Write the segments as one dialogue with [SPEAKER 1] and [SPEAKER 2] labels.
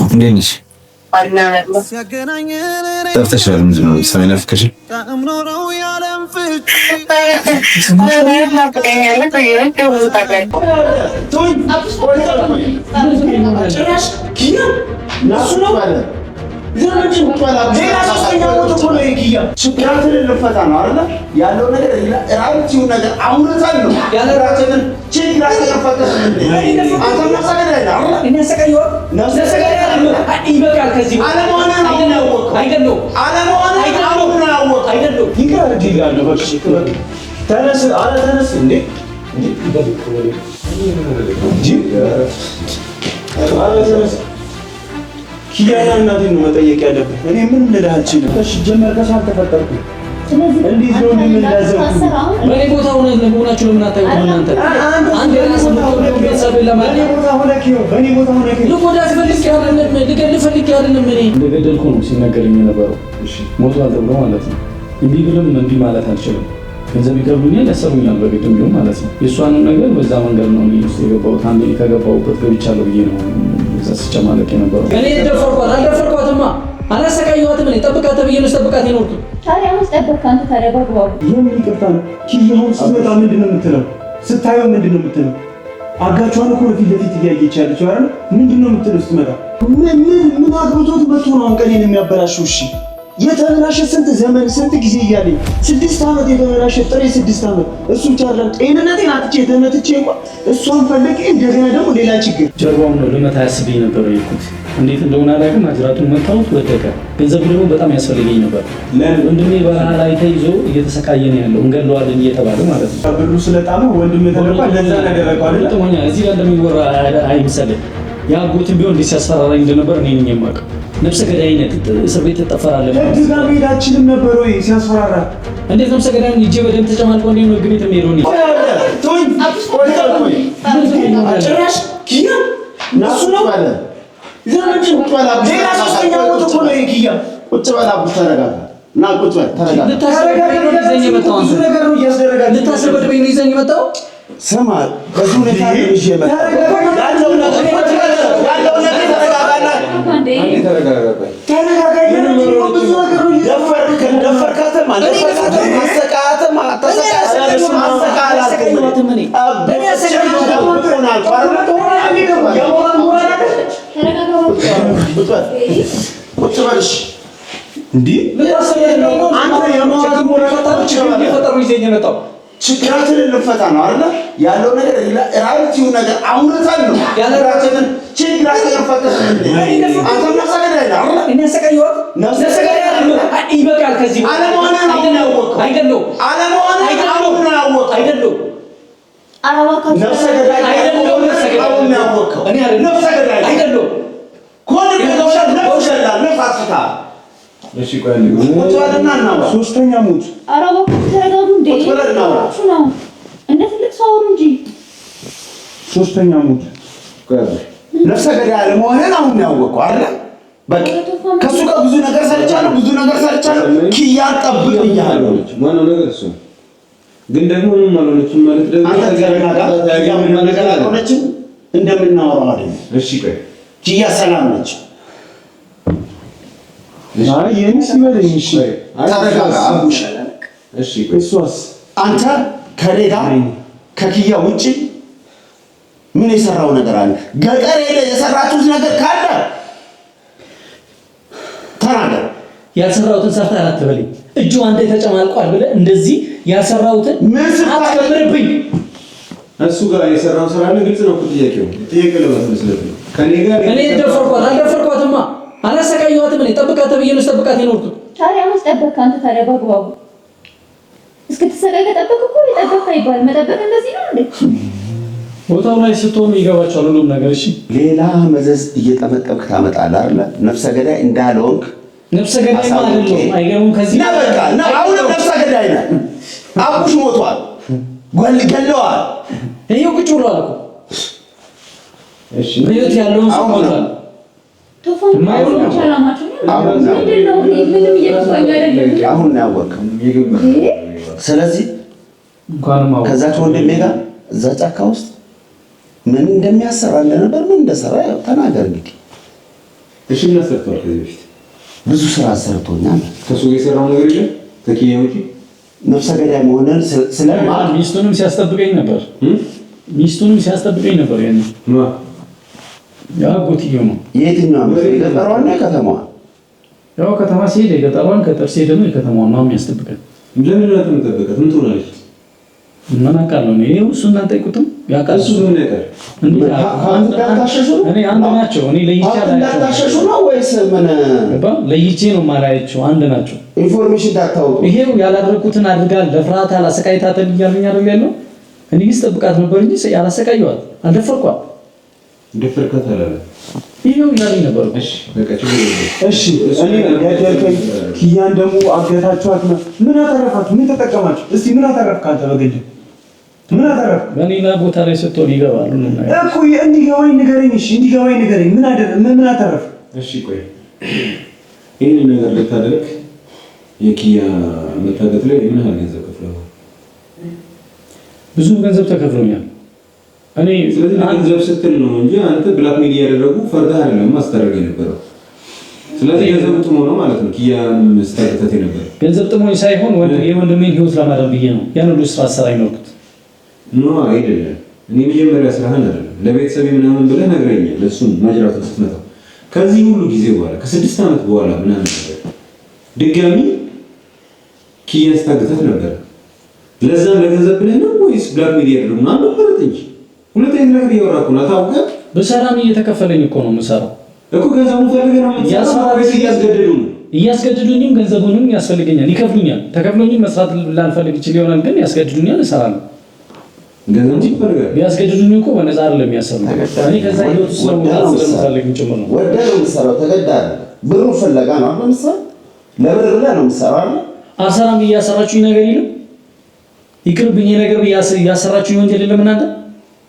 [SPEAKER 1] እንዴት ነሽ? ጠፍተሻል። ምንድን ነው ሰው ናፍቀሽ?
[SPEAKER 2] ችግራችንን ልንፈታ ነው አይደለ? ያለው ነገር ራሳችን ነገር አውርተን ነው ያለራችንን ችግራችንን ልንፈታ ነው። አንተ ማሰገድ አይደለም እኔ ሰቀየው ነሰገድ ይበቃል። ከዚህ አለማውና አይደለም አለማውና አይደለም ይቀር ይላል። በቃ ተነስ አለ ተነስ እንዴ ኪያና እናቴን ነው መጠየቅ ያለብን። እኔ ምን ልልህ አልችልም። እሺ ጀመር ከሳል ተፈጠርኩ። እንዴት ነው እንደምንላዘው?
[SPEAKER 3] በኔ ቦታ ሆናችሁ ለምን አታዩት? እናንተ አንድ ራስ ነው ቤተሰብ ለማለት
[SPEAKER 2] በኔ ቦታ ሆነክ
[SPEAKER 3] ልቆዳ ፈልክ ያለንም ልገል ፈልክ ያለንም እኔ እንደገደልኩ ነው ሲነገረኝ የነበረው። እሺ ሞቷል ተብሎ ማለት ነው። እንዲህ ብለም እንዲህ ማለት አልችልም። ገንዘብ ይከብሉኛል፣ ያሰሩኛል በቤትም ቢሆን ማለት ነው። የእሷን ነገር በዛ መንገድ ነው ውስጥ የገባሁት። አንዴ ከገባሁበት ገብቻለሁ ብዬ ነው እዛ ስጨማለቅ የነበረው። እኔ አልደፈርኳትማ፣ አላሰቃየኋትም። እኔ ጠብቃት ብዬ ነው ጠብቃት የኖርኩት። ታዲያ መስጠበቅ አንተ ታዲያ በአግባቡ
[SPEAKER 2] ይሄን ይቅርታ ነው። ኪያውን ስትመጣ ምንድን ነው የምትለው? ስታየው ምንድን ነው የምትለው? አጋቿን እኮ ፊት ለፊት እያየች ያለችው አይደል? ምንድን ነው የምትለው ስትመጣ? ምን አግብቶት መጥቶ ነው አሁን ቀኔን የሚያበላሽው? እሺ የተበላሸ ስንት ዘመን ስንት ጊዜ እያለኝ 6 ዓመት የተበላሸ ጥሬ 6 ዓመት እሱ ቻለን ጤንነቴን አጥቼ ተመትቼ እንኳን እሷን ፈልጌ እንደገና ደግሞ ሌላ ችግር
[SPEAKER 3] ጀርባውን ነው ልመታ ያስብኝ ነበር የኩት እንዴት እንደሆነ አላውቅም። አጅራቱን መታወት ወደቀ። ገንዘብ ደግሞ በጣም ያስፈልገኝ ነበር። ወንድሜ በረሃ ላይ ተይዞ እየተሰቃየ ነው ያለው። እንገለዋለን እየተባለ ማለት ነው።
[SPEAKER 2] ብሩ ስለጣመ ወንድሜ ተለቋ ለዛ ነገር አቋል
[SPEAKER 3] ተሞኛ እዚህ ጋር እንደሚወራ አይምሰልህ። ያጎትን ቢሆን ሲያስፈራራኝ እንደነበር እኔ ነኝ የማውቀው። ነፍሰ ገዳይነት እስር ቤት ተጠፈራለህ።
[SPEAKER 2] እዛ ሄዳችንም ነበር ወይ ሲያስፈራራ?
[SPEAKER 3] እንዴት ነፍሰ ገዳይን ይዤ በደም ተጨማልቆ እንዴ ነው ግቤት የሚሄደው? ነው
[SPEAKER 2] ቶኝ ጭራሽ ኪያ ናሱ ነው አለ ለምን ቁጥባላ ሌላ ሶስተኛ ሞት እኮ ነው ኪያ። ቁጥባላ ተረጋጋ እና ቁጥባላ ተረጋጋ።
[SPEAKER 3] ልታሰበኝ የመጣው አንተ ነገር ነው እያስደረጋል። ልታሰበኝ ነው ይዘኝ የመጣው
[SPEAKER 2] ስማ፣ በዚህ ሁኔታ ነው ይዤ የመጣው ያለው ነገር ችግራችንን ልንፈታ ነው አይደል? ያለው ነገር ራሳችን ነገር አውርተን ነው ያለራችንን ችግራችንን ፈተሽ አንተ ማሳገድ አይደል?
[SPEAKER 3] እኔ ሰቀየው ነሰገድ ይበቃል። ከዚህ
[SPEAKER 2] አለማውና አይደለም አለማውና አይደለም
[SPEAKER 3] አራዋካ
[SPEAKER 2] ነሰገድ አይደለም ነሰገድ ያወቀው እኔ አይደለም ነሰገድ አይደለም ኮን ከተውሻል ነውሻል ነፋስታ እሺ ቆይ ወጣልና ነው ሶስተኛ ሙት
[SPEAKER 4] አራዋካ ተረጋጉ እንዴ ነው እንደ ትልቅ ሰው እንጂ
[SPEAKER 2] ሶስተኛ ሙት ቆይ ነፍሰ ገዳይ አለመሆንን አሁን ያወቀው አይደል? በቃ ከሱ ጋር ብዙ ነገር ሰርቻለሁ። ኪያን ጠብቅ እያለሁ
[SPEAKER 1] ማነው ነገር እሱ ግን ደግሞ ምን አልሆነችም ማለት ደግሞ
[SPEAKER 2] አልሆነችም እንደምናወራው አይደል?
[SPEAKER 1] እሺ ቆይ
[SPEAKER 2] ኪያ ሰላም ነች።
[SPEAKER 1] አይ የኔስ ይበለኝ። እሺ
[SPEAKER 2] ተረጋጋ አቡሽ።
[SPEAKER 1] እሺ ቆይ እሷስ
[SPEAKER 2] አንተ ከኔ ጋር ከኪያ ውጪ ምን የሰራው ነገር አለ? ገጠር ላይ የሰራችሁት ነገር ካለ ተናገር።
[SPEAKER 3] ያልሰራሁትን ሰርተህ አትበለኝ። እጁ አንዴ ተጨማልቋል ብለህ እንደዚህ ያልሰራሁትን አትከብርብኝ።
[SPEAKER 1] እሱ ጋር የሰራው ስራ አለ። ግልጽ ነው እኮ ጥያቄው። ጥያቄው ለማስመስለት ነው። ከኔ ጋር
[SPEAKER 3] እኔ አልደፈርኳትማ፣ አላሰቃየኋትም። እኔ ጠብቃት ብዬ ነው ጠብቃት የኖርኩት።
[SPEAKER 4] ታዲያ መስጠበቅ አንተ ታዲያ በአግባቡ እስክትሰቃይ ከጠበቅ እኮ የጠበቅ አይባል። መጠበቅ እንደዚህ ነው እንዴ?
[SPEAKER 3] ቦታው ላይ ስትሆኑ ይገባችኋል ሁሉም ነገር። እሺ
[SPEAKER 2] ሌላ መዘዝ እየጠመጠምክ ታመጣለህ አይደል? ነፍሰ ገዳይ እንዳልሆንክ
[SPEAKER 3] ነፍሰ ገዳይ ማለት ነው። አይገርም? ከዚህ
[SPEAKER 2] ነው በቃ ነው። አሁን ነፍሰ ገዳይ ነህ። አቡሽ ሞቷል፣ ገለዋል።
[SPEAKER 3] ይሄው ቁጭ ብሏል እኮ።
[SPEAKER 1] እሺ
[SPEAKER 3] በህይወት ያለውን ሰው ሞቷል።
[SPEAKER 4] ቶፋን ማይሆን ቻላማችሁ አሁን ነው ምንም እየተፈኛ አይደለም።
[SPEAKER 2] አሁን ነው ያወቅኸው። ስለዚህ
[SPEAKER 3] እንኳንም አወቅ
[SPEAKER 2] ከዛች ወንድሜ ጋር እዛ ጫካ ውስጥ ምን እንደሚያሰራ እንደነበር ምን እንደሰራ ያው ተናገር እንግዲህ።
[SPEAKER 1] እሺ ምን አሰርቷል ከዚህ በፊት?
[SPEAKER 5] ብዙ ስራ ሰርቶኛል።
[SPEAKER 1] ከሱ ጋር የሰራው ነገር የለም ከኪያ ውጪ?
[SPEAKER 5] ነፍሰ ገዳይ መሆንን ስለማውቅ
[SPEAKER 3] ሚስቱንም ሲያስጠብቀኝ ነበር። ሚስቱንም ሲያስጠብቀኝ ነበር። ያኔ አጎትዬው ነው።
[SPEAKER 5] የትኛው ገጠሯና ከተማዋ?
[SPEAKER 3] ያው ከተማ ሲሄድ የገጠሯን ገጠር ሲሄድ ደግሞ የከተማዋን ነው የሚያስጠብቀኝ።
[SPEAKER 1] ለምን ነው የምትጠብቀት? ምን ትሆናለች?
[SPEAKER 3] ምን አውቃለሁ እኔ። ይኸው እሱን አንጠይቁትም። ያውቃል
[SPEAKER 1] እሱ ምን ያውቃል?
[SPEAKER 3] እኔ አንድ ናቸው። እኔ ለይቼ
[SPEAKER 5] እንዳታሸሹ ነው ወይስ ምን?
[SPEAKER 3] ለይቼ ነው የማላያቸው። አንድ ናቸው።
[SPEAKER 5] ኢንፎርሜሽን እንዳታወጡ።
[SPEAKER 3] ይሄው ያላደረኩትን አድርጋል። ለፍራታ አላሰቃይታተል እያለኝ አይደል ያለው። እኔ ግን ስጠብቃት ነበር እንጂ ያላሰቃየዋት አልደፈርኳት።
[SPEAKER 1] ደፈርካት አላለ።
[SPEAKER 3] ይሄው ያለኝ ነበር።
[SPEAKER 1] እሺ በቃ ችግር የለም።
[SPEAKER 2] እሺ እኔ ያደርከኝ ኪያን ደግሞ አገታችኋት ነው። ምን አተረፋችሁ? ምን ተጠቀማችሁ? እስቲ ምን አተረፍክ አንተ? በግድ ምን አተረፍክ?
[SPEAKER 3] በሌላ ቦታ ላይ ስትሆን ይገባሉ ነው
[SPEAKER 2] እኮ እንዲገባኝ ንገረኝ። እሺ እንዲገባኝ ንገረኝ። ምን አተረፍክ?
[SPEAKER 1] እሺ ቆይ ይሄን ነገር ልታደርግ የኪያ መታገት ላይ ምን ያህል ገንዘብ ከፍለዋል?
[SPEAKER 3] ብዙ ገንዘብ ተከፍሎኛል። እኔ
[SPEAKER 1] ስለዚህ ገንዘብ ስትል ነው እንጂ አንተ ብላክ ሜል ያደረጉ ፈርዳ አይደለም ማስተረግ የነበረው። ስለዚህ ገንዘብ ጥሞ ነው ማለት ነው። ኪያ መስጠተት የነበረው
[SPEAKER 3] ገንዘብ ጥሞኝ ሳይሆን የወንድሜን ህይወት ለማዳን ብዬ ነው ያን ሁሉ ስራ ሰራ ይኖርኩት።
[SPEAKER 1] ኖ አይደለም። እኔ መጀመሪያ ስራህን አይደለም ለቤተሰብ ምናምን ብለህ ነግረኛል። ለሱም ማጅራቱ ስትመጣው ከዚህ ሁሉ ጊዜ በኋላ ከ6 ዓመት በኋላ ምናምን ነገር ድጋሚ ኪያ ስታገታት ነበር። ለዛም ለገንዘብ ብለህ ነው ወይስ ብላክ ሜል ያደረጉ ነው? አንተ እንጂ ሁለተኛ ነገር እያወራኩ ነው። ታውቀህ በሰላም
[SPEAKER 3] እየተከፈለኝ እኮ ነው የምሰራው
[SPEAKER 1] እኮ ገንዘቡን ፈልገህ ነው የምትሰራው ወይስ እያስገደዱ ነው?
[SPEAKER 3] እያስገድዱኝም ገንዘቡንም ያስፈልገኛል፣ ይከፍሉኛል። ተከፍሎኝም መስራት ላልፈልግ ይችል ይሆናል፣ ግን ያስገድዱኛል፣ እሰራለሁ።
[SPEAKER 1] ገንዘብ ይፈልጋል።
[SPEAKER 3] ቢያስገድዱኝ እኮ በነፃ አይደለም የሚያሰሩኝ። እኔ ከዛ ህይወት ውስጥ ለመውጣት ስለምፈልግ ጭምር ነው።
[SPEAKER 5] ወደህ ነው የምትሰራው፣ ተገዳህ ብሩ ፍለጋ ነው አይደል? የምትሰራው ለብር ብለህ ነው የምትሰራው አይደል?
[SPEAKER 3] አልሰራም እያሰራችሁኝ ነገር የለም። ይቅርብኝ ነገር እያሰራችሁኝ ወንጀል የለም። እናንተ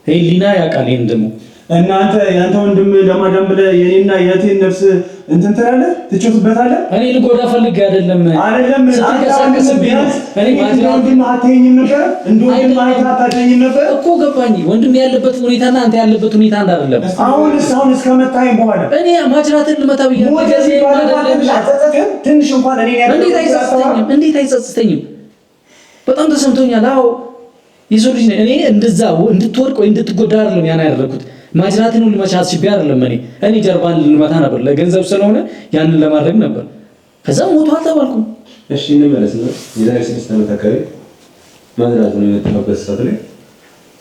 [SPEAKER 3] ሄሊና ያውቃል። ይሄን ደግሞ
[SPEAKER 2] እናንተ ያንተ ወንድም ለማዳም ብለህ የኔና የቴን ነፍስ እንትን ትላለህ፣ ትጮትበታለህ።
[SPEAKER 3] እኔ ልጎዳ ፈልጌ አይደለም
[SPEAKER 2] ስትንቀሳቀስ ቢያንስ እኔ ወንድም አትይኝም ነበር፣ እንደ ወንድም አትይኝም ነበር
[SPEAKER 3] እኮ ገባኝ። ወንድም ያለበት ሁኔታና አንተ ያለበት ሁኔታ አንድ አይደለም።
[SPEAKER 2] አሁን እስከመታኝ በኋላ
[SPEAKER 3] እኔ ማጅራትን ልመታ ብያለሁ።
[SPEAKER 2] ትንሽ እንኳን እኔ
[SPEAKER 3] እንዴት አይጸጽተኝም? በጣም ተሰምቶኛል። አዎ የሰው ልጅ ነኝ እኔ። እንደዛ እንድትወድቅ ወይ እንድትጎዳ አይደለም ያን ያደረኩት። ማጅራትን ሁሉ መቻት ሲባል አይደለም እኔ ጀርባን ልመታ ነበር፣ ለገንዘብ ስለሆነ ያንን ለማድረግ ነበር። ከዛ ሞቷል ተባልኩ።
[SPEAKER 1] እሺ እንመለስና የዛሬ 6 ዓመት አካባቢ ማጅራቱን የመታበት ሰዓት ላይ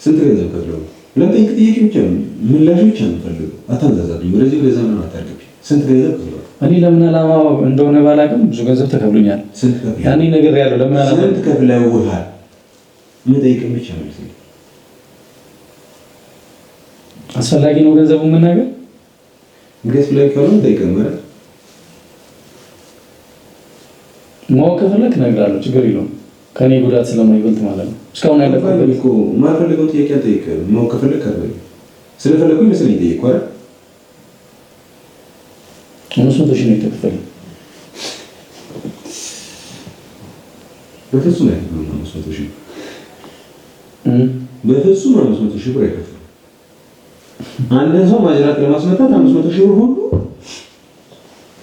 [SPEAKER 1] ስንት ገንዘብ ከፍለው? ለምን ጥያቄ ብቻ ነው ምላሽ ብቻ ነው ፈልገው። አታንዛዛብኝ። ወደዚህ ወደዛ ነው አታርግብኝ። ስንት ገንዘብ ከፍለው?
[SPEAKER 3] እኔ ለምን ዓላማ እንደሆነ ባላውቅም ብዙ ገንዘብ ተከፍሎኛል።
[SPEAKER 1] ስንት ከፍለው?
[SPEAKER 3] ያኔ ነገር ያለው ለምን ዓላማ
[SPEAKER 1] ስንት ከፍለው ውሃል? ምን ጠይቀኝ ብቻ ነው ስለዚህ
[SPEAKER 3] አስፈላጊ ነው ገንዘቡን መናገር።
[SPEAKER 1] እንግዲህ ላይ ከሆነ ጠይቀኝ ማለት
[SPEAKER 3] ማወቅ ከፈለክ እነግርሃለሁ፣ ችግር የለውም። ከኔ ጉዳት ስለማይበልጥ ማለት ነው። እስካሁን ያለፈበት
[SPEAKER 1] እኮ ማፈልገው ጥያቄ አልጠይቅም። ማወቅ ከፈለክ አይደል? ስለፈለኩኝ መሰለኝ ጠይቀው አይደል?
[SPEAKER 3] 500 ሺህ ነው የተከፈለኝ።
[SPEAKER 1] በፍጹም አይከፍልም 500 ሺህ በፍጹም 500 ሺህ ብር አይከፍልም። አንድን ሰው ማጅራት ለማስመታት 500 ሺህ ብር ሁሉ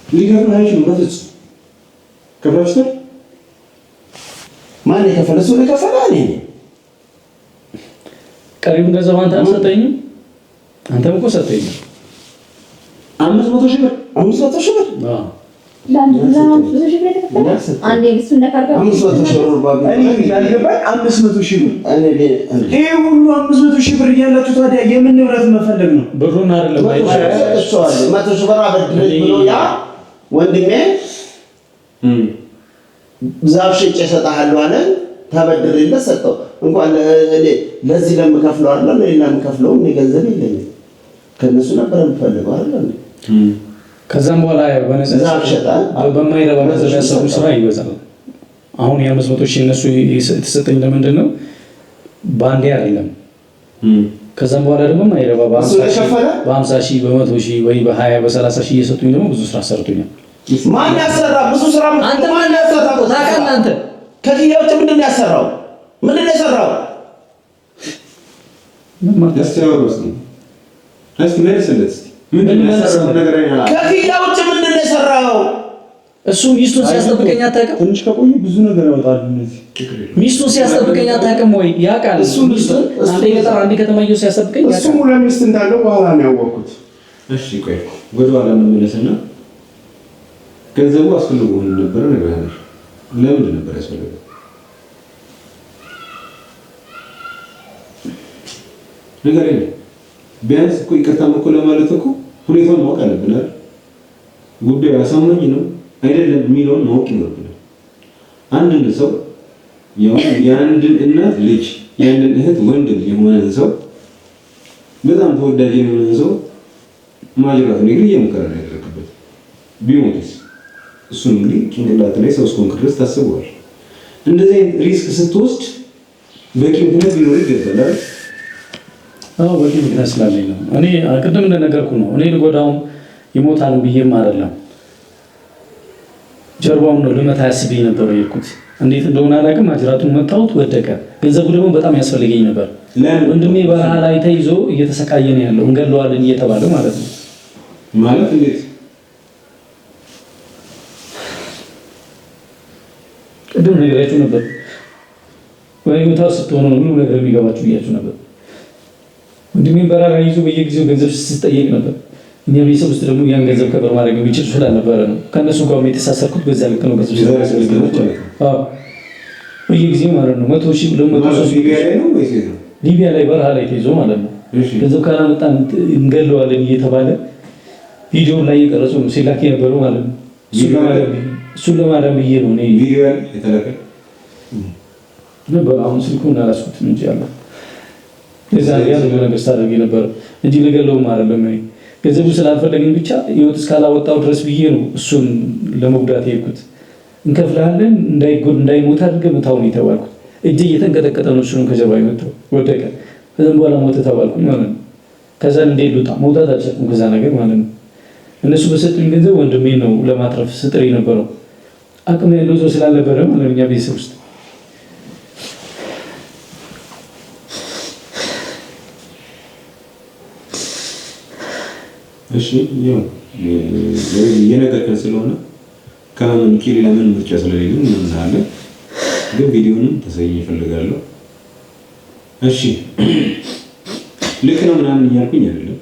[SPEAKER 1] ሊከፍል አይችልም። በፍጹም ከፍላችኋል?
[SPEAKER 5] ማን የከፈለ? እሱ የከፈለ እኔ ነኝ።
[SPEAKER 3] ቀሪውን ገንዘብ አንተ አልሰጠኝም። አንተም እኮ ሰጠኝ
[SPEAKER 1] 500 ሺህ ብር
[SPEAKER 5] 500 ሺህ ብር
[SPEAKER 4] ለአንድ ብዙ ሺህ ብር የተከፈለ አንዴ እሱ እንደካርጋ
[SPEAKER 5] 500 ሺህ ብር ባቢ
[SPEAKER 2] እኔ ያልገባኝ 500 ሺህ ብር
[SPEAKER 5] እኔ
[SPEAKER 2] ይሄ ሁሉ 500 ሺህ ብር እያላችሁ ታዲያ የምን ንብረት መፈለግ ነው?
[SPEAKER 3] ብሩን አይደለም
[SPEAKER 5] አይቻልም። 100 ሺህ ብር አበድረኝ ብሎ ያ ወንድሜ ዛፍ ሽጬ እሰጥሃለሁ አለ። ተበድሬለት ሰጠው። እንኳን እኔ ለዚህ ለምከፍለው አይደለም ለሌላ ለምከፍለው እኔ ገንዘብ የለኝም። ከነሱ ነበር የምፈልገው አይደል?
[SPEAKER 3] ከዛም በኋላ በነፃ
[SPEAKER 5] ዛፍ ሸጣ
[SPEAKER 3] በማይረባ ገንዘብ ያሰሩ ስራ ይበዛል። አሁን የ500 ሺህ እነሱ የተሰጠኝ ለምንድን ነው? በአንዴ አይደለም። ከዛም በኋላ ደግሞ ማይረባ በ50 ሺህ በ100 ሺህ ወይ በ20 በ30 ሺህ እየሰጡኝ ደግሞ ብዙ ስራ ሰርቶኛል።
[SPEAKER 5] ማን ያሰራ? ብዙ ስራ
[SPEAKER 3] አንተ ማን ያሰራ? ታውቃለህ አንተ
[SPEAKER 5] ከዚያው ምንድን ነው ያሰራው? ምንድን ነው የሰራው?
[SPEAKER 1] ያስተዋወሩስ ነው። እስቲ መልስለት እስቲ ምንድን ነው የሰራው ነገር አይደለም።
[SPEAKER 5] ከፊላ ውጭ ምንድን ነው የሰራው?
[SPEAKER 3] እሱ ሚስቱን ሲያስጠብቀኝ አታውቅም?
[SPEAKER 2] ትንሽ ከቆየ ብዙ ነገር ያወጣሉ እነዚህ።
[SPEAKER 3] ሚስቱን ሲያስጠብቀኝ አታውቅም ወይ? ያውቃል። ሚስቱን አንዴ ገጠር አንዴ ከተማ ይዞ ሲያስጠብቀኝ ያውቃል።
[SPEAKER 6] እሱ ለሚስት እንዳለው በኋላ ነው ያወቅኩት።
[SPEAKER 1] እሺ ቆይ ወደ ኋላ እንመለስና ገንዘቡ አስፈልጎ ነበር ነገር አለ። ለምንድን ነበር ያስፈልገው? ነገር የለም። ቢያንስ እኮ ይቅርታ እኮ ለማለት እኮ ሁኔታውን ማወቅ አለብን አይደል? ጉዳዩ አሳማኝ ነው አይደለም የሚለውን ማወቅ ይኖርብናል። አንድን ሰው የአንድን እናት ልጅ የአንድን እህት ወንድም የሆነ ሰው በጣም ተወዳጅ የሆነ ሰው ማጅራት ነገር እየሞከረ ነው ያደረገበት ቢሞትስ እሱን እንግዲህ ጭንቅላት ላይ ሰው እስከሆንክ ድረስ ታስበዋል። እንደዚህ አይነት ሪስክ ስትወስድ በቂ ምክንያት ሊኖር ይገባል።
[SPEAKER 3] አዎ በቂ ምክንያት ስላለኝ ነው። እኔ ቅድም እንደነገርኩህ ነው። እኔ ልጎዳውም ይሞታል ብዬም አይደለም። ጀርባውን ነው ልመታ ያስብኝ ነበር የሄድኩት። እንዴት እንደሆነ አላውቅም። ማጅራቱን መታሁት፣ ወደቀ። ገንዘቡ ደግሞ በጣም ያስፈልገኝ ነበር። ወንድሜ በረሃ ላይ ተይዞ እየተሰቃየ ነው ያለው፣ እንገለዋለን እየተባለ ማለት ነው።
[SPEAKER 1] ማለት እንዴት?
[SPEAKER 3] ቅድም ነግራችሁ ነበር። በህይወታው ስትሆኑ ነው ሁሉ ነገር የሚገባችሁ ብያችሁ ነበር። ወንድሜን በረሃ ላይ ይዞ በየጊዜው ገንዘብ ስትጠየቅ ነበር። እኛ ቤተሰብ ውስጥ ደግሞ ያን ገንዘብ ከበር ማድረግ የሚችል ስላልነበረ ነው ከእነሱ ጋር የተሳሰርኩት። በዛ ልክ ነው ገንዘብ በየጊዜው ማለት ነው 100,000 200,000 ሊቢያ ላይ በረሃ ላይ ተይዞ ማለት ነው። ገንዘብ ካላመጣን እንገለዋለን እየተባለ ቪዲዮ ላይ እየቀረጹ ነው ሲላክ የነበረው ማለት ነው። እሱን ለማዳን ብዬ ነው እኔ
[SPEAKER 1] ቪዲዮ የተላከ
[SPEAKER 3] ነበር። አሁን ስልኩን አላስኩትም እንጂ አለ ለዛ ያን ነገር ስታደርግ ነበር እንጂ ልገለውም አይደለም። እኔ ገንዘቡ ስላልፈለግኝ ብቻ ህይወት እስካላወጣው ድረስ ብዬ ነው እሱን ለመጉዳት የሄድኩት። እንከፍልሃለን እንዳይሞት አድርገህ መታው ነው የተባልኩት። እጄ እየተንቀጠቀጠ ነው እሱን ከጀርባ የመታው ወደቀ። ከዛም በኋላ ሞተ ተባልኩኝ ማለት ነው። ከዛ እንዴት ልውጣ? መውጣት አልቻልኩም ከዛ ነገር ማለት ነው። እነሱ በሰጡኝ ገንዘብ ወንድሜ ነው ለማትረፍ ስጥር የነበረው። አቅም ያለው ሰው ስላልነበረ ማለት ነው እኛ ቤተሰብ ውስጥ
[SPEAKER 1] እሺ ያው የነገርከን ስለሆነ ከምን ኪሊ ለምን ምርጫ ስለሌለን እንናለን። ግን ቪዲዮንም ተሰየኝ እፈልጋለሁ። እሺ ልክ ነው ምናምን እያልኩኝ አይደለም።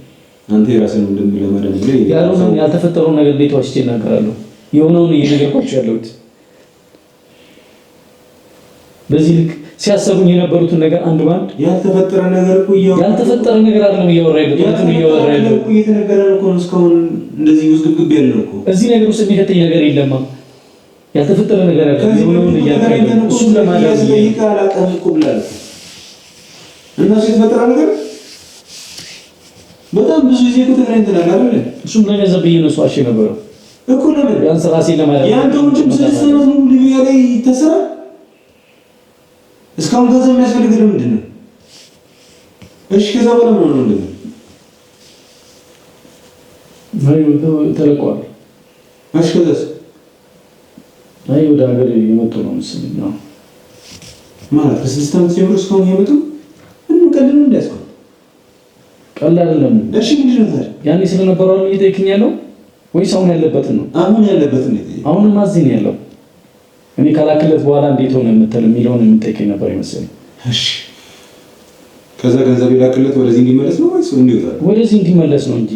[SPEAKER 1] አንተ የራስህን ወንድም ለማዳን ብለህ
[SPEAKER 3] ያልሆነውን ያልተፈጠረውን ነገር እንዴት ዋሽቼ እናገራለሁ? የሆነውን እየነገርኳችሁ ያለሁት በዚህ ልክ ሲያሰሩኝ የነበሩትን ነገር አንድ ባንድ
[SPEAKER 1] ያልተፈጠረ ነገር እኮ
[SPEAKER 3] ያልተፈጠረ ነገር አይደለም እያወራ ያለው
[SPEAKER 1] እኮ እየተነገረ ነው እኮ እስካሁን እንደዚህ ውዝግብ ያለው እኮ
[SPEAKER 3] እዚህ ነገር ውስጥ የሚከተኝ ነገር የለማ። ያልተፈጠረ ነገር አይደለም የሆነውን እያደረገ እሱን ለማዳን
[SPEAKER 1] ይቃላ ቀምቁ ብላል እና ሲፈጠረ ነገር በጣም ብዙ ጊዜ እኮ ተገናኝተናል አይደል?
[SPEAKER 3] እሱም ለገንዘብ ብዬ ነው ዋሽ ነበረው
[SPEAKER 1] እኮ ለምን
[SPEAKER 3] ያን ራሴን ለማዳን
[SPEAKER 1] ያንተ ወንድም 6 ዓመት ሙሉ ሊቢያ ላይ ተሰራ እስካሁን ገንዘብ የሚያስፈልግህ ምንድን ነው? እሺ ከዛ በኋላ ምን ሆነ?
[SPEAKER 3] ተለቋል።
[SPEAKER 1] እሺ ከዛስ?
[SPEAKER 3] አይ ወደ ሀገር የመጡ ነው መሰለኝ ነው
[SPEAKER 1] ማለት ከ6 ዓመት ጀምሮ እስካሁን የመጡ ምን ቀልድ ነው እንዳያስቆም
[SPEAKER 3] ቀልድ አይደለም።
[SPEAKER 1] እሺ ምንድን ነው ታዲያ?
[SPEAKER 3] ያኔ ስለነበረው ነው እየጠየቅኝ ያለው ወይስ አሁን ያለበትን ነው?
[SPEAKER 1] አሁን ያለበትን ነው።
[SPEAKER 3] አሁንም አዝኝ ያለው እኔ ካላክለት በኋላ እንዴት ሆነ የምትል የሚለውን የምጠይቀኝ ነበር ይመስለኝ።
[SPEAKER 1] እሺ ከዛ ገንዘብ ይላክለት ወደዚህ እንዲመለስ ነው ወይስ እንዲወጣ?
[SPEAKER 3] ወደዚህ እንዲመለስ ነው እንጂ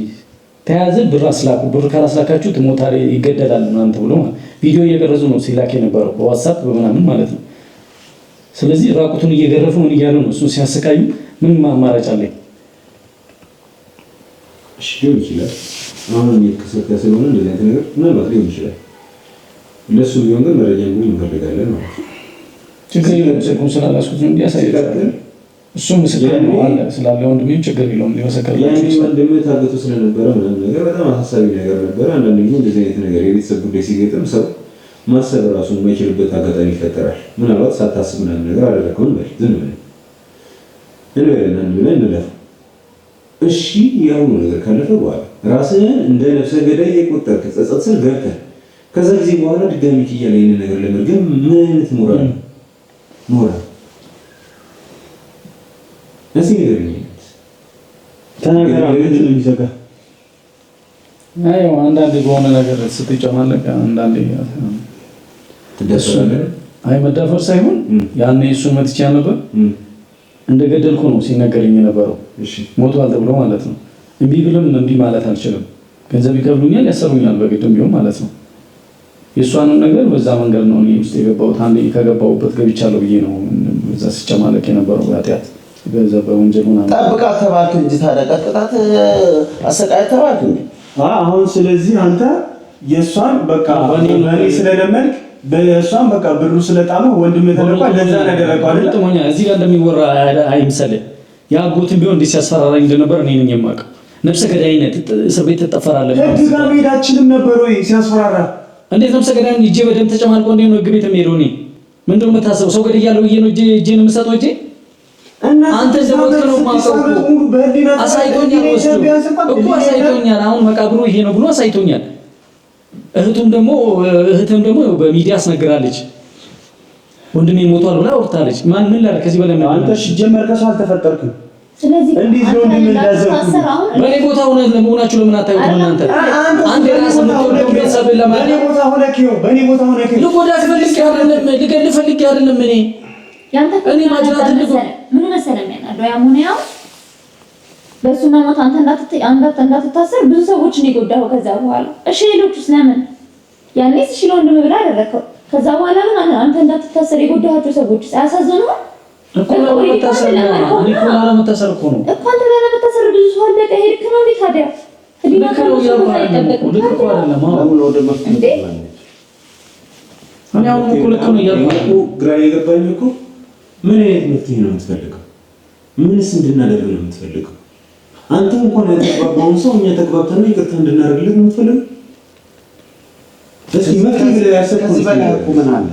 [SPEAKER 3] ተያዘ ብር አስላኩ፣ ብር ካላስላካችሁ ትሞታለህ፣ ይገደላል ምናምን ተብሎ ቪዲዮ እየቀረጹ ነው ሲላክ የነበረው በዋትስአፕ በምናምን ማለት ነው። ስለዚህ ራቁቱን እየገረፉ ምን እያሉ ነው እሱን ሲያሰቃዩ ምን ማማራጭ አለኝ?
[SPEAKER 1] እሺ ሊሆን ይችላል። አሁን እየተከሰተ ስለሆነ እንደዚህ አይነት ነገር ምናልባት ሊሆን ይችላል። ለሱ ቢሆን ግን መረጃ እንፈልጋለን ማለት ነው።
[SPEAKER 3] ችግር የለውም። ስልኩን ስላላስኩት ነው እንዲያሳይላችሁ እሱ ምስክር ነው አለ ስላለ ወንድሜ ችግር የለውም ሊመሰክርላችሁ ይችላል።
[SPEAKER 1] ወንድሜ ታገቱ ስለነበረ ምናምን ነገር በጣም አሳሳቢ ነገር ነበር። አንዳንድ ጊዜ እንደዚህ አይነት ነገር የቤተሰብ ጉዳይ ሲገጥም ሰው ማሰብ ራሱን የማይችልበት አጋጣሚ ይፈጠራል። ምናልባት ሳታስብ ምናምን ነገር አደረከው እንበል፣ ዝም ብለን እንለፍ። እሺ ያው ነገር ካለፈ በኋላ ራስህን እንደ ነፍሰ ገዳይ የቆጠርክ ጸጸት ስር ገብተህ ከዛ ጊዜ በኋላ ድጋሚ እያለ ይሄን ነገር ለመርገም ምን አይነት ሞራል እዚህ ነገር ነው
[SPEAKER 2] ተናገራ። ምንድን ነው የሚዘጋ?
[SPEAKER 3] አይ አንዳንዴ በሆነ ነገር ስትጨማለቅ አንዳንዴ
[SPEAKER 1] ትደሰታለህ።
[SPEAKER 3] አይ መዳፈር ሳይሆን ያኔ እሱን መትቼ ነበር እንደገደልኩ ነው ሲነገረኝ የነበረው።
[SPEAKER 1] እሺ
[SPEAKER 3] ሞቷል ተብሎ ማለት ነው። እምቢ ብልም እምቢ ማለት አልችልም። ገንዘብ ይከፍሉኛል፣ ያሰሩኛል በግድም ቢሆን ማለት ነው። የእሷንም ነገር በዛ መንገድ ነው እኔ ውስጥ የገባሁት። አንዴ ከገባሁበት ገብቻለሁ ብዬ ነው እዛ ሲጨማለቅ የነበረው ኃጢአት ገንዘብ በወንጀል ምናምን።
[SPEAKER 5] ጠብቃት ተባልክ እንጂ ታዲያ ቀጥቅጣት አሰቃየት ተባልክ እንዴ?
[SPEAKER 2] አሁን ስለዚህ አንተ የእሷን በቃ በእኔ ስለለመድክ በእሷን በቃ ብሩ ስለጣመ ወንድም ተለቋል ለዛ ነገር አይደል?
[SPEAKER 3] ጥሞኛ እዚህ ጋር እንደሚወራ አይምሰልህ። ያጎትን ቢሆን እንዴት ሲያስፈራራኝ እንደነበር እኔ ነኝ የማውቀው። ነፍሰ ገዳይነት እስር ቤት ትጠፈራለህ።
[SPEAKER 2] ህግ ጋር መሄዳችንም ነበር ወይ ሲያስፈራራ?
[SPEAKER 3] እንዴት ነፍሰ ገዳይን እጄ በደም ተጨማልቆ እንዴት ነው ህግ ቤት የምሄደው? እኔ ምንድን ነው የምታስበው? ሰው ገድያለሁ ብዬ ነው እጄን የምሰጠው? እጄ አንተ ዘሞት ነው ማውቀው አሳይቶኛል። እኮ አሳይቶኛል። አሁን መቃብሩ ይሄ ነው ብሎ አሳይቶኛል። እህትም ደግሞ በሚዲያ አስነግራለች። ወንድሜ ሞቷል ብላ አውርታለች። ማን ምን ላድርግ? ከዚህ በላይ
[SPEAKER 2] አንተ ሲጀመር ከሰው አልተፈጠርክም።
[SPEAKER 4] ስለዚህ
[SPEAKER 2] እንዴት ነው እንደምንላዘው?
[SPEAKER 3] በኔ ቦታ ለመሆናችሁ ለምን አታዩትም እናንተ? አንድ ራስ ምትወደው ቤተሰብ ለማለት
[SPEAKER 2] በኔ ቦታ ሆነ
[SPEAKER 3] ልጎዳ ፈልጌ አይደለም፣ ልገል ፈልጌ አይደለም። እኔ ማጅራት
[SPEAKER 4] ምን መሰለህ የሚያናደው ያሙን ያው በሱ መሞት አንተ እንዳትታሰር ብዙ ሰዎች ነው የጎዳው። ከዛ በኋላ እሺ ሌሎቹስ ለምን ያኔ እሺ ለወንድም ብላ አደረከው። ከዛ በኋላ ግን አንተ እንዳትታሰር የጎዳሃቸው ሰዎች አያሳዝኑም?
[SPEAKER 3] እኮ ለመታሰር ነው እኮ አንተ ለመታሰር ብዙ ሰው አለቀ። ሄድክ ነው እንዴ ታዲያ? ህዲና ከለው ያው አይደለም ልክ እኮ አይደለም። አሁን ወደ መፍትሄ እኔ አሁን እኮ ልክ ነው እያልኩ
[SPEAKER 1] ግራ የገባኝ እኮ ምን አይነት መፍትሄ ነው የምትፈልገው? ምንስ እንድናደርግ ነው የምትፈልገው? አንተ እንኳን ያተግባባውን ሰው እኛ ተግባብተን ይቅርታ እንድናደርግለት ነው የምትፈልገው? እስኪ መፍትሄ ብለህ ያሰብኩት
[SPEAKER 5] ከዚህ በላይ እኮ ምን አለ?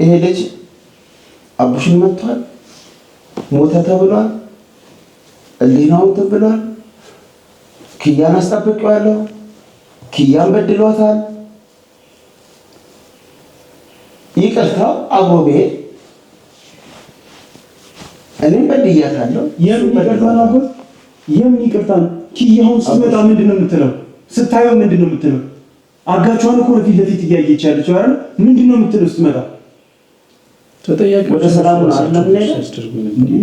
[SPEAKER 5] ይሄ ልጅ አቡሽን መጥቷል፣ ሞተ ተብሏል፣ ህሊናውን ተብሏል። ኪያን አስጠብቀዋለሁ፣ ኪያን በድሏታል። ይቅርታው አብሮ ቤት እኔም በድያታለሁ።
[SPEAKER 2] ይቅርታ ኪያውን ስትመጣ ምንድነው የምትለው? ስታየው ምንድነው የምትለው? አጋቿን እኮ ፊት ለፊት እያየች ያለችው አይደል? ምንድነው የምትለው ስትመጣ?
[SPEAKER 3] ተጠያቂ
[SPEAKER 5] ወደ ሰላም ነው አይደለም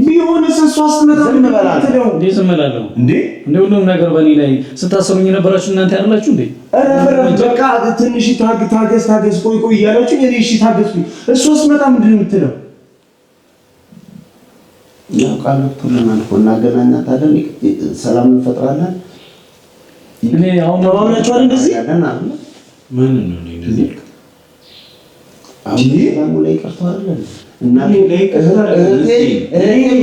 [SPEAKER 2] ቢሆንስ እሷ ስትመጣ ምን በላለው
[SPEAKER 3] እንዴ? ዘመላለሁ እንዴ? ሁሉም ነገር በእኔ ላይ ስታሰሩኝ የነበራችሁ እናንተ ያላችሁ እንዴ?
[SPEAKER 2] በቃ ትንሽ ታገስ ቆይ እያላችሁ እኔ እሺ ታገስኩኝ። እሷ ስትመጣ ምንድነው የምትለው?
[SPEAKER 5] ያው ቃል ሁሉንም እኮ እናገናኛታለን፣ ሰላም እንፈጥራለን።
[SPEAKER 3] እኔ አሁን
[SPEAKER 2] ተባብላችሁ አይደል እንደዚህ
[SPEAKER 5] ያለና
[SPEAKER 1] ምን ነው እንደዚህ
[SPEAKER 5] አሁን ላይ ቀርቷል እና እህቴ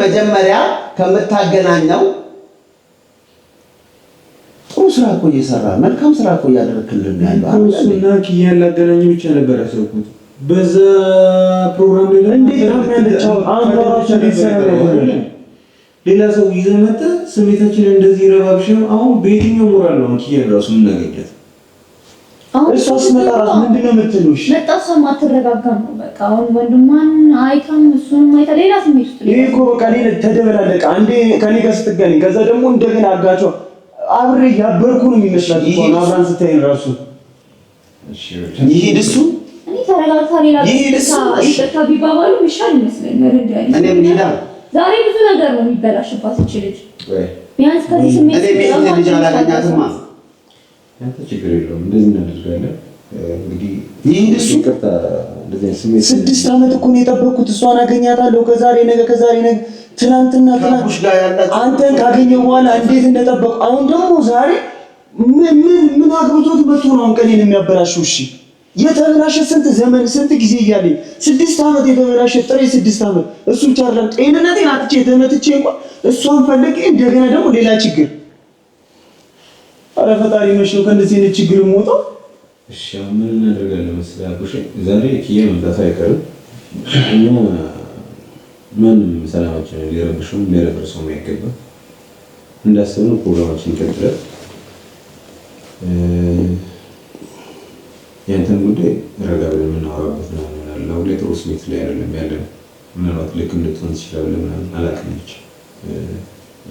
[SPEAKER 5] መጀመሪያ ከምታገናኘው ጥሩ ስራ እኮ እየሰራ መልካም ስራ እኮ እያደረክልን ያለው
[SPEAKER 1] እና ኪያን ላገናኝ ብቻ ነበር ያሰብኩት። በዛ ፕሮግራም ላይ
[SPEAKER 2] እንዴት ነው ያለችው? አሁን
[SPEAKER 1] ሌላ ሰው ይዘህ መጥተህ ስሜታችንን እንደዚህ ረባብሽው። አሁን በየትኛው ሞራል ነው ኪያን ራሱ የምናገኛት?
[SPEAKER 2] እሷ ስትመጣ ምንድነው የምትለው? እሺ
[SPEAKER 4] መጣ እሷም አትረጋጋም ነው በቃ። አሁን ወንድሟን አይታም እሱንም አይታ ሌላ ስሜት ውስጥ
[SPEAKER 2] ይሄ እኮ በቃ ተደበላለቀ። አንዴ ከኔ ጋር ስትገናኝ ከዛ ደግሞ እንደገና አጋቿ አብሬ ያበርኩ ነው የሚመስላት እኮ አብራን ስታይን ራሱ።
[SPEAKER 5] እሺ ይሄድ እሱ
[SPEAKER 4] እኔ ተረጋግታ ሌላ ይቅርታ ቢባባሉ ይሻል ይመስለኛል። እኔም ሌላ ዛሬ ብዙ ነገር ነው የሚበላሽባት እቺ ልጅ። ቢያንስ ከዚህ ስሜት
[SPEAKER 5] እኔ ልጅ አላገኛትማ።
[SPEAKER 1] አንተ ችግር የለውም እንደዚህ እናደርጋለን። እንግዲህ
[SPEAKER 5] ይሄድ እሱ
[SPEAKER 1] ይቅርታ እንደዚህ ስሜት
[SPEAKER 2] 6 ዓመት እኮ ነው የጠበቅኩት። እሷን አገኛታለሁ ከዛሬ ነገ ትናንትና አንተን ካገኘው በኋላ እንዴት እንደጠበቁ። አሁን ደግሞ ዛሬ ምን አግብቶት መጥቶ ነው አሁን ቀኔን የሚያበላሽው? እሺ የተበላሸ ስንት ጊዜ እያለኝ 6 ዓመት የተበላሸ ጥሬ 6 ዓመት እሱ ብቻ አይደለም ጤንነቴን አጥቼ ተመትቼ እንኳን እሷን ፈልጌ እንደገና ደግሞ ሌላ ችግር። ኧረ ፈጣሪ መች ነው ከእንደዚህ አይነት ችግር የምወጣው?
[SPEAKER 1] እሺ ምን እናደርጋለን መሰለህ አቡሽ፣ ዛሬ ኪያ መምጣት አይቀርም። እኛ ምንም ሰላማችንን ሊረብሽም ሊረብሰውም አይገባም። እንዳሰብነው ፕሮግራማችን ይቀጥላል። ያንተን ጉዳይ ረጋ ብለን የምናወራበት ነው ይሆናል። አሁን ላይ ጥሩ ስሜት ላይ አይደለም ያለን። ምናልባት ልክ እንድትሆን ትችላለህ ምናምን አላውቅም። ብቻ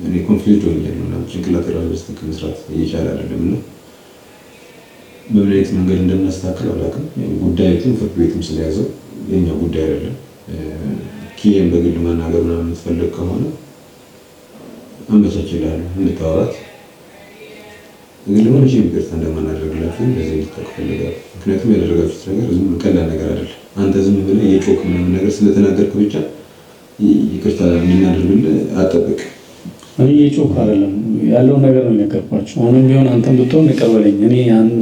[SPEAKER 1] እኔ ኮንፊውዝድ ሆኛለሁ ምናምን ጭንቅላቴ ራሱ በስትክክል መስራት እየቻለ አይደለም እና በምን አይነት መንገድ እንደምናስተካክል አላውቅም። ጉዳዩን ፍርድ ቤትም ስለያዘው የኛ ጉዳይ አይደለም። ኪየን በግል ማናገር ምናምን የምትፈልግ ከሆነ አመቻችላለሁ እንድታወራት። ግን ደግሞ ልጅ ይቅርታ እንደማናደርግላችሁ እንደዚህ እንድታውቅ ፈልጋለሁ። ምክንያቱም ያደረጋችሁት ነገር ዝም ቀላል ነገር አይደለም። አንተ ዝም ብለህ የጮክ ምናምን ነገር ስለተናገርክ ብቻ ይቅርታ እንድናደርግልህ አጠብቅ።
[SPEAKER 3] እኔ የጮክ አይደለም ያለውን ነገር ነው የነገርኳችሁ። አሁንም ቢሆን አንተም ብትሆን እቀበለኝ። እኔ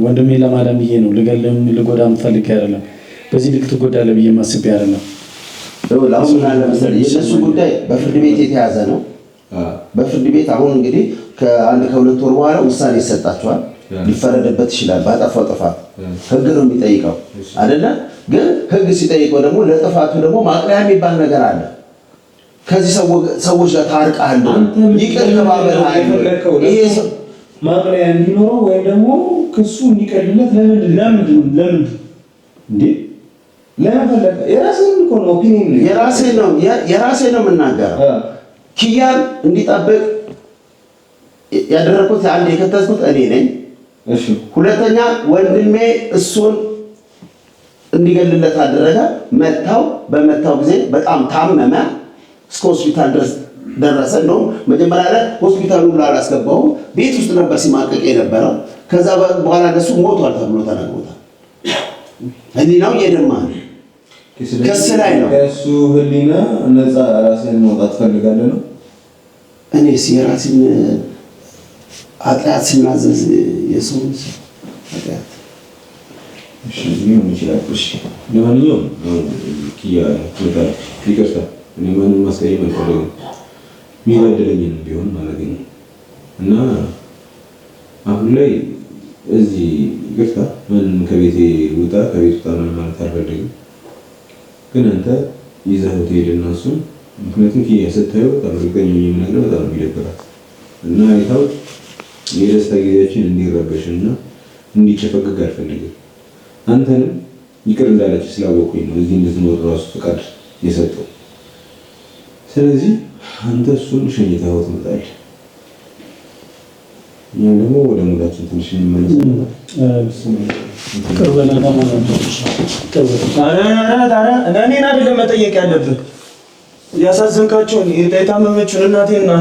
[SPEAKER 3] ወንድሜ ለማዳን ብዬ ነው ልገልም ልጎዳም ፈልጌ አይደለም። በዚህ ልክ ትጎዳለህ ብዬ ማስቤ አይደለም።
[SPEAKER 5] ለአሁን አለ መሰለኝ የእነሱ ጉዳይ በፍርድ ቤት የተያዘ ነው። በፍርድ ቤት አሁን እንግዲህ ከ1-2 ወር በኋላ ውሳኔ ይሰጣቸዋል። ሊፈረድበት ይችላል። ባጠፋው ጥፋት ህግ ነው የሚጠይቀው አይደለ? ግን ህግ ሲጠይቀው ደግሞ ለጥፋቱ ደግሞ ማቅለያ የሚባል ነገር አለ። ከዚህ ሰዎች ጋር ታርቃል፣ ይቅር ተባብለሃል። ይሄ
[SPEAKER 1] ማቅለያ እንዲኖረው ወይም ደግሞ ክሱ እንዲቀልለት ለምን እንዴ? ለምን ፈለገ? የራስህን እኮ ነው ኦፒኒየን ነው።
[SPEAKER 5] የራሴ ነው የምናገረው። ኪያን እንዲጠብቅ ያደረኩት አንድ የከተትኩት እኔ ነኝ።
[SPEAKER 1] እሺ፣ ሁለተኛ
[SPEAKER 5] ወንድሜ እሱን እንዲገልለት አደረገ። በመታው ጊዜ በጣም ታመመ። እስከ ሆስፒታል ድረስ ደረሰ። እንደውም መጀመሪያ ላይ ሆስፒታሉ አላስገባውም፣ ቤት ውስጥ ነበር ሲማቀቅ የነበረው። ከዛ በኋላ እነሱ ሞቷል ተብሎ ተነግሮታል። ህሊናው እየደማ ነው። ከስ ላይ ነው።
[SPEAKER 1] ከሱ ህሊና ነፃ ራስህን መውጣት ፈልጋለህ ነው?
[SPEAKER 5] እኔስ የራሴን ኃጢአት ስናዘዝ የሰው ኃጢአት
[SPEAKER 1] እሺ ሊሆን ይችላል። እሺ ለማንኛውም ኪያ ይቅርታ፣ እኔ ማንም ማስቀየም አልፈልግም። የሚበድለኝን ቢሆን ማለት ነው። እና አሁን ላይ እዚህ ይቅርታ ማንም ከቤቴ ውጣ ማለት አልፈልግም። ግን አንተ ይዘኸው ትሄድና እሱን ምክንያቱም ኪያ ስታየው በጣም እርግጠኛ ነኝ የምነግርህ በጣም የሚደብራት እና አይታው የደስታ ጊዜያችን እንዲረበሽና እንዲጨፈገግ አልፈልግም። አንተንም ይቅር እንዳለች ስላወቅኩኝ ነው እዚህ እንድትኖር ራሱ ፈቃድ የሰጠው። ስለዚህ አንተ እሱን ሸኝተኸው ትመጣለህ። እኛም ደግሞ ወደ ሙዳችን ትንሽ እንመለሳለን።
[SPEAKER 2] እኔን አይደለም መጠየቅ ያለብህ። ያሳዘንካቸውን የታመመችውን እናቴን ነው።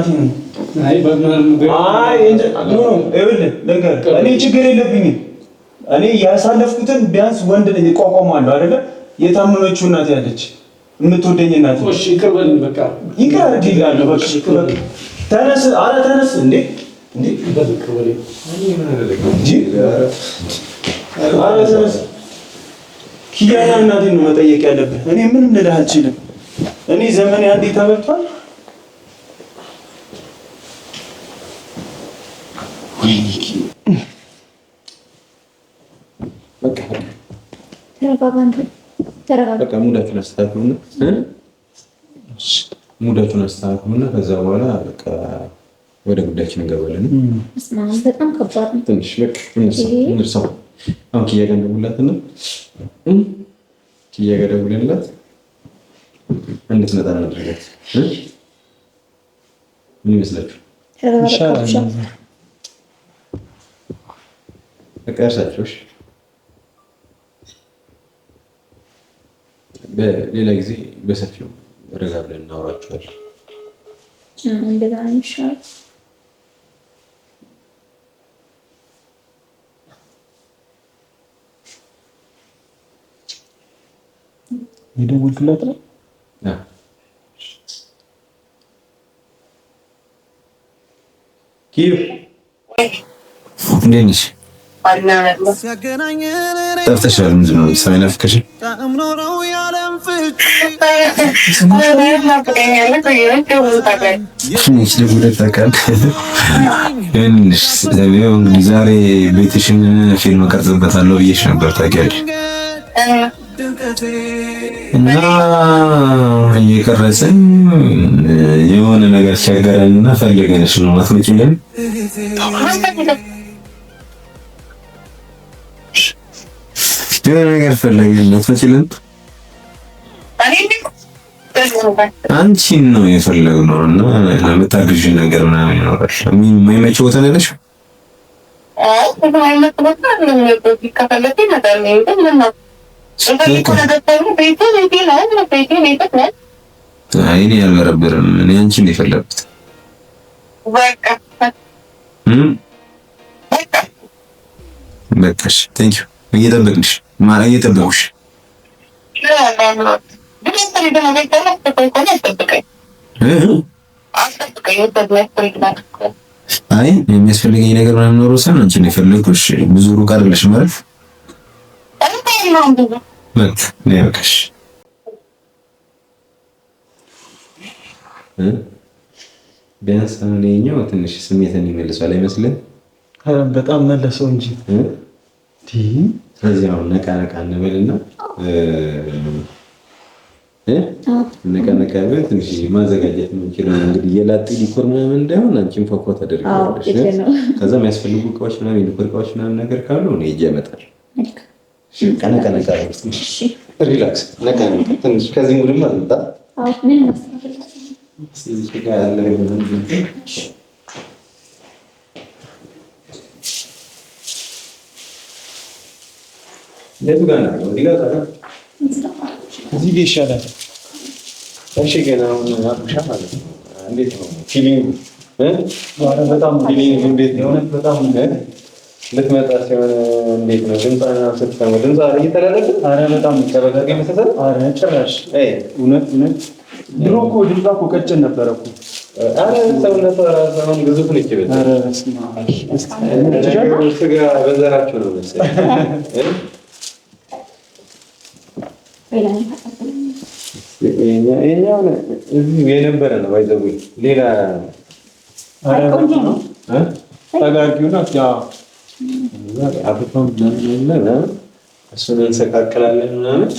[SPEAKER 2] እኔ ችግር የለብኝም። እኔ ያሳለፍኩትን ቢያንስ ወንድ ልጅ እቋቋማለሁ አይደለ? የታመመችው እናቴ ያለች የምትወደኝ እናቴ።
[SPEAKER 3] እሺ ይቅር በልኝ በቃ
[SPEAKER 2] ይቅር አድርጊልሃለሁ። በቃ ተነስ። ኧረ ተነስ እንዴ!
[SPEAKER 3] ይቅር በልኝ
[SPEAKER 2] ኧረ ተነስ። ኪያና እናቴን ነው መጠየቅ ያለብህ። እኔ ምንም ልልህ አልችልም። እኔ ዘመኔ አንዴ ተበልቷል። ወይኔ
[SPEAKER 1] በቃ ሙዳችሁን አስተካክሉና ከዛ በኋላ በቃ ወደ ጉዳያችን እንገባለን።
[SPEAKER 4] በጣም ከባድ ነው።
[SPEAKER 1] ትንሽ በቃ እንርሳው። አሁን ኪያ ጋር ደውልላትና ኪያ ጋር ደውልላት እንድትመጣ እናድርጋት። ምን ይመስላችሁ?
[SPEAKER 2] ይሻላል።
[SPEAKER 1] በቃ እርሳቸው። በሌላ ጊዜ በሰፊው ረጋ ብለን እናወራቸዋለን።
[SPEAKER 4] እንደዛ ነው ይሻላል።
[SPEAKER 2] የደወልክላት ነው?
[SPEAKER 1] ኪዩ እንዴት ነሽ? ጠፍተሻል። ምንድን ነው ሰው ይናፍቅሽ? ዛሬ ቤትሽን ፊልም ቀርጽበታለሁ ብዬሽ ነበር ታውቂያለሽ። እና እየቀረጽን የሆነ ነገር ቸገረንና ፈልገንሽ ነው አትመጪልን? የሆነ ነገር ፈለግን አትመጪልን? አንቺን ነው የፈለግነው እና ለምታግዢ ነገር ምናምን ይኖራል። የማይመች ቦታ ነሽ? እኔ አልበረብርም። እኔ አንቺን ነው የፈለኩት። በቃሽ ቴንክ ዩ። እየጠበቅንሽ ማለት እየጠበቁሽ አይ የሚያስፈልገኝ ነገር ምናምን ኖሮ ሳይሆን አንቺን ነው የፈለኩሽ። ብዙ ሩቅ አይደለሽም ማለት በቃ ነው በቃሽ። ቢያንስ አሁን የኛው ትንሽ ስሜትን ይመልሳል አይመስልም?
[SPEAKER 2] በጣም መለሰው እንጂ
[SPEAKER 1] ስለዚህ አሁን ነቃ ነቃ እንበልና ነቃ ነቃ ብለን ትንሽ ማዘጋጀት የምንችለው እንግዲህ የላጤ ዲኮር ምናምን እንዳይሆን አንቺም ፎኮ ተደርጋለሽ። ከዛ የሚያስፈልጉ እቃዎች ምናምን የዲኮር እቃዎች ምናምን ነገር ካሉ እኔ ሂጅ አመጣለሁ። ነቃ ነቃ ሪላክስ ነቃ ነቃ ትንሽ ከዚህ ሙድም አልመጣ
[SPEAKER 4] ምን ማስተካከል
[SPEAKER 1] እዚህ ጋር ያለ ጋር ነው እዚህ ጋር
[SPEAKER 2] እዚህ ጋር ይሻላል።
[SPEAKER 1] እሺ ገና አሁን አብሻ ማለት ነው። እንዴት ነው ፊሊንግ?
[SPEAKER 2] በጣም
[SPEAKER 1] ፊሊንግ እንዴት ነው?
[SPEAKER 2] በጣም
[SPEAKER 1] ልትመጣ ሲሆን እንዴት ነው? ድምጻና ስትሰማ ድምጻ እየተላለፈ አረ በጣም ተበጋገ መሰሰል
[SPEAKER 2] አረ ጭራሽ እውነት ድሮ እኮ ድምጻ እኮ ቀጭን ነበረ እኮ።
[SPEAKER 1] አረ ሰውነቷ ራሱ አሁን ግዙፍ ነች።
[SPEAKER 2] አረ በስመ አብ
[SPEAKER 1] ስጋ በዘራቸው ነው መሰለኝ። የኛው እዚህ የነበረ ነው ባይዘው ሌላ
[SPEAKER 4] ቆንጆ ነው።
[SPEAKER 2] ተጋጊውና ያ
[SPEAKER 1] አፍቶም ለምን እሱን እንሰካከላለን ምናምን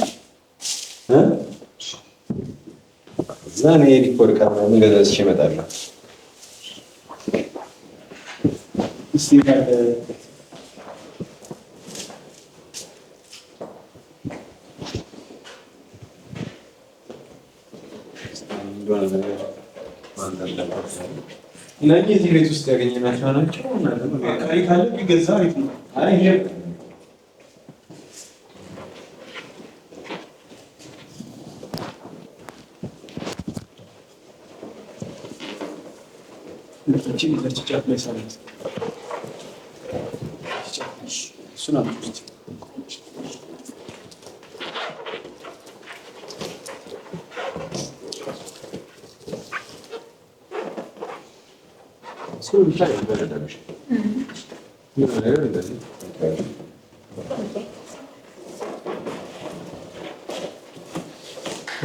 [SPEAKER 1] ዛኔ ዲኮር ካርማ ገዛች ይመጣል።
[SPEAKER 2] እስቲ
[SPEAKER 1] እነዚህ እዚህ ቤት ውስጥ ያገኘናቸው ናቸው።
[SPEAKER 2] ቀሪ ካለ ቢገዛ አሪፍ ነው።
[SPEAKER 1] አይ ይሄ
[SPEAKER 2] እቺ ጫፍ ላይ ሳለት እሱን አምጥቼ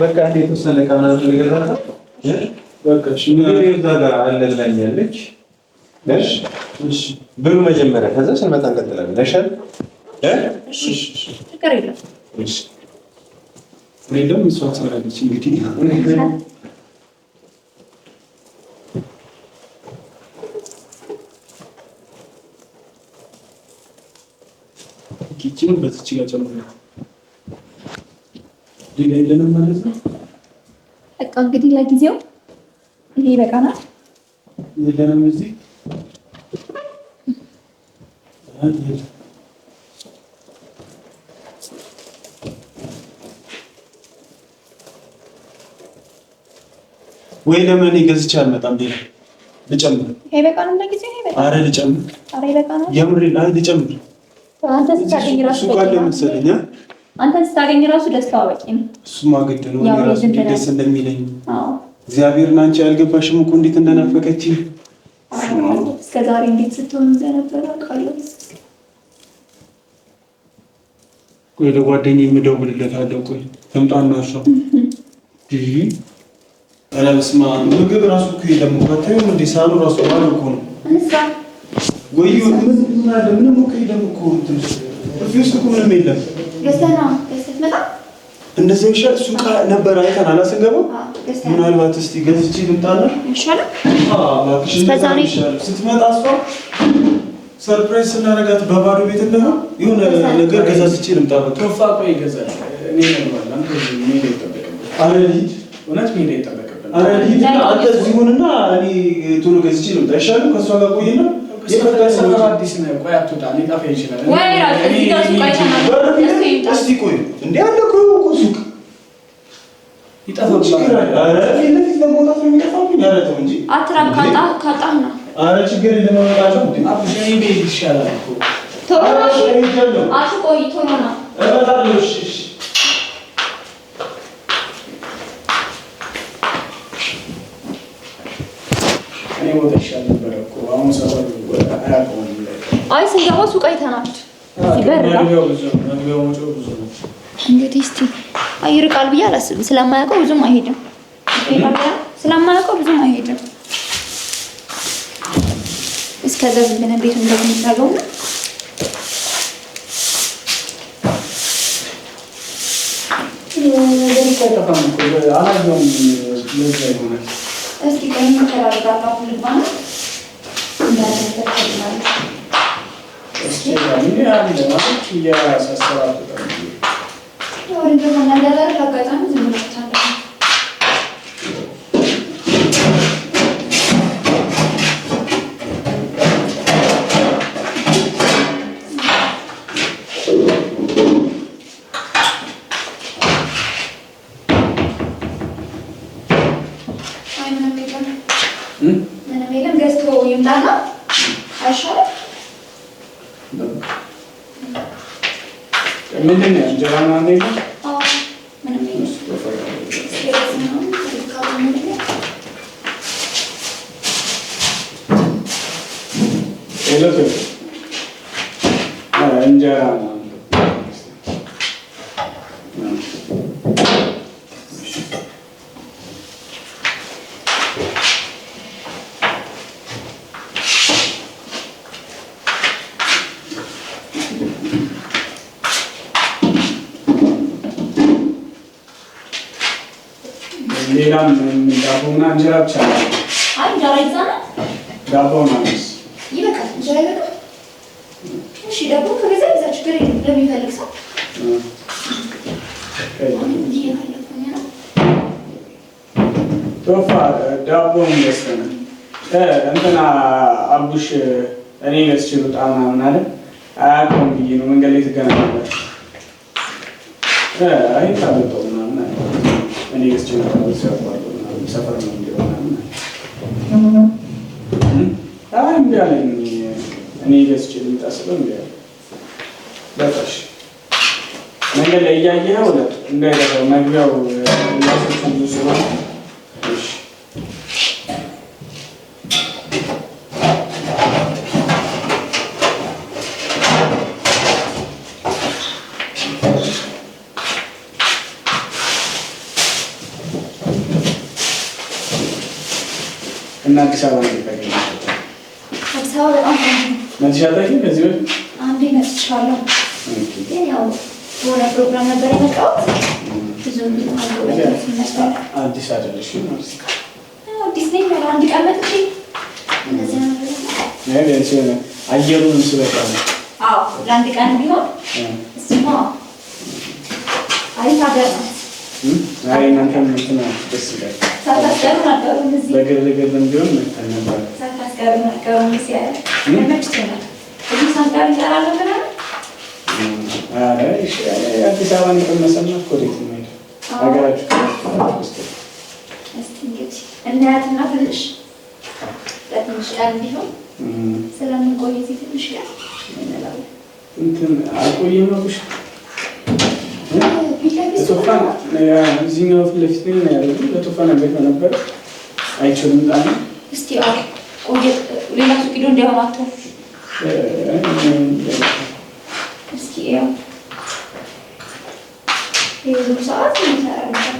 [SPEAKER 1] በቃ እንዴት ወሰነ ካና ልገዛታ
[SPEAKER 2] በቃ እሺ
[SPEAKER 1] እዛ ጋር አለላኛለች። እሺ ብሩ መጀመሪያ ከዛ ስንመጣ እንቀጥላለን። እሺ
[SPEAKER 4] ፍቅር የለም።
[SPEAKER 1] እሺ
[SPEAKER 2] እንደም እሷ ትሰራለች እንግዲህ ኪችን በዚች ጋር ጨምረን ሌላ የለንም ማለት ነው።
[SPEAKER 4] በቃ እንግዲህ ለጊዜው ይሄ ይበቃናል።
[SPEAKER 2] የለንም እዚህ ወይ ለምን እኔ ገዝቼ አልመጣም? ሌላ ልጨምር?
[SPEAKER 4] ይሄ ይበቃናል ለጊዜው። ይሄ ይበቃናል።
[SPEAKER 2] ኧረ ልጨምር?
[SPEAKER 4] ኧረ ይበቃናል።
[SPEAKER 2] የምሬን አይ ልጨምር።
[SPEAKER 4] አንተ ስታገኝ ራሱ
[SPEAKER 2] ቃል መሰለኝ
[SPEAKER 4] አንተን ስታገኝ ራሱ ደስታው በቂ ነው።
[SPEAKER 2] እሱማ ግድ ነው። እኔ ራሱ ደስ እንደሚለኝ
[SPEAKER 4] አዎ።
[SPEAKER 2] እግዚአብሔርን አንቺ ያልገባሽም እኮ እንዴት እንደናፈቀችኝ
[SPEAKER 4] እስከ ዛሬ እንዴት ስትሆን እንደነበረ አውቃለሁ።
[SPEAKER 2] ቆይ ለጓደኛዬ የምደውልለታለሁ። ቆይ ትምጣና እሷ ኧረ በስመ አብ ምግብ ራሱ እኮ የለም እኮ አታዩም እንዴ? ሳህኑ ራሱ ባዶ እኮ ነው። ወይ ምን አለ? ምንም እኮ የለም እኮ ትንሽ እዚህ ውስጥ እኮ ምንም የለም።
[SPEAKER 4] ገዝተህ መጣ
[SPEAKER 2] እንደዚህ ይሻል። ሱቅ ነበር አይተን አላስገባ። ምናልባት እስቲ ገዝቼ ልምጣና
[SPEAKER 4] ይሻላል።
[SPEAKER 2] እባክሽ ስትመጣ እሷ ሰርፕራይዝ ስናደርጋት በባዶ ቤት እንደሆነ የሆነ ነገር ገዛዝቼ ልምጣ። በቃ
[SPEAKER 3] ከፋ ቆይ ይገዛል። እኔ ነው አንተ ምን ይጠበቅብህ?
[SPEAKER 2] አረ ልሂድ፣
[SPEAKER 3] እውነት ምን ይጠበቅብህ?
[SPEAKER 2] አረ ልሂድ። አንተ እዚህ ሁንና እኔ ቶሎ ገዝቼ ልምጣ። ይሻላል። ከእሷ ጋር ቆይና
[SPEAKER 3] ሰፈር አዲስ ነው። ቆይ አትወጣ ሊጠፋ ይችላል።
[SPEAKER 4] ወይ ራሱ እዚህ ጋር ሱቅ አይተናል።
[SPEAKER 2] እስቲ ቆይ እንዴ አለ እኮ ሱቅ
[SPEAKER 3] ይጠፋል።
[SPEAKER 2] ኧረ ፊት ለፊት ለመውጣት ነው የሚጠፋብኝ። ኧረ ተው እንጂ
[SPEAKER 4] አትራም ካጣህ ነው።
[SPEAKER 2] ኧረ ችግር የለም እመጣለሁ።
[SPEAKER 3] አብሽኔ ቤት ይሻላል እኮ
[SPEAKER 4] ቶሎ አትቆይ፣ ቶሎ ነው
[SPEAKER 2] እመጣለሁ። እሺ እሺ
[SPEAKER 3] እኔ ወደ ይሻል ነበር እኮ አሁን ሰፈር አያውቀውም።
[SPEAKER 4] አይ ስንገባ ሱቅ አይተናል። እንግዲህ እስቲ ይርቃል ብዬ አላስብም። ስለማያውቀው ብዙም አይሄድም። እስከዛ ዝም ብለን ቤት እንደምንታገው ነው። እስቲ ቀኝ ተራራጋው ልባና
[SPEAKER 3] ምንድን ነው እንጀራ ምናምን የለም?
[SPEAKER 4] ምንም የለም።
[SPEAKER 3] እንጀራ ሌላም ዳቦና እንጀራ ብቻ ነው።
[SPEAKER 4] አይ እንጀራ ይዛና
[SPEAKER 3] ዳቦና ነው
[SPEAKER 4] ይበቃል። እንጀራ ይበቃል። እሺ ዳቦ ከገዛ ይዛ ችግር የለም። ለሚፈልግ ሰው
[SPEAKER 3] ቶፋ ዳቦውን ገዝተን እንትና አቡሽ እኔ ገዝቼ ልውጣ ምናምን አለ። አያውቀውም ብዬ ነው መንገድ ላይ ትገናኛለህ። አይ ታልጠው ምናምን አለ። እኔ ገዝቼ ልውጣ ሰፈር ነው እንዲሆን ምናምን አይ እምቢ አለኝ። እኔ ገዝቼ ልውጣ ስለው እምቢ አለኝ። በቃ እሺ መንገድ ላይ እያየኸው እንዳይጠፋው መግቢያው ራሶች ብዙ ስለሆነ እሺ እና አዲስ አበባ ነው የምታገኘው?
[SPEAKER 4] አዲስ አበባ በጣም
[SPEAKER 3] መጥቼ አታውቂም? ከዚህ በፊት
[SPEAKER 4] አንዴ መጥቻለሁ። ግን ያው በሆነ ፕሮግራም ነበር የመጣሁት። ብዙም
[SPEAKER 3] አዲስ አይደለሽም ማለት ነው?
[SPEAKER 4] አዲስ ነኝ። አንድ ቀን መጥቼ እንደዚህ ነው።
[SPEAKER 3] አየሩን ስለቃ ነው።
[SPEAKER 4] አዎ ለአንድ ቀን ቢሆን እሱማ አሪፍ ሀገር ናት።
[SPEAKER 3] አይ እናንተም እንትን ደስ ይላል።
[SPEAKER 4] ሳታስቀሩን አትቀሩም። እዚህ
[SPEAKER 3] በግርግርም ቢሆን መጥተን ነበር።
[SPEAKER 4] ሳታስቀሩን አትቀሩም። ሲያለ ተመችቶናል። እዚህ ሳንቀር እንቀራለን ብለን
[SPEAKER 3] ኧረ አዲስ አበባን የቀመሰና እኮ ወዴት ነው የምሄደው? ሀገራችሁ
[SPEAKER 4] እስኪ እንግዲህ እናያትና ትንሽ ለትንሽ ቀን ቢሆን ስለምንቆይ እዚህ ትንሽ ቀን እንላለን።
[SPEAKER 3] እንትን አልቆየም አልኩሽ። ለቶፋን እዚህኛው ፊት ለፊት ነው ያለው። ለቶፋን ነገር ነበር አይችልም ጣል
[SPEAKER 4] እስቲ ቆየ ሌላ ሱቅ ሄዶ እንዲያውም አትተው እስኪ ያው የብዙ ሰዓት ይሰራል።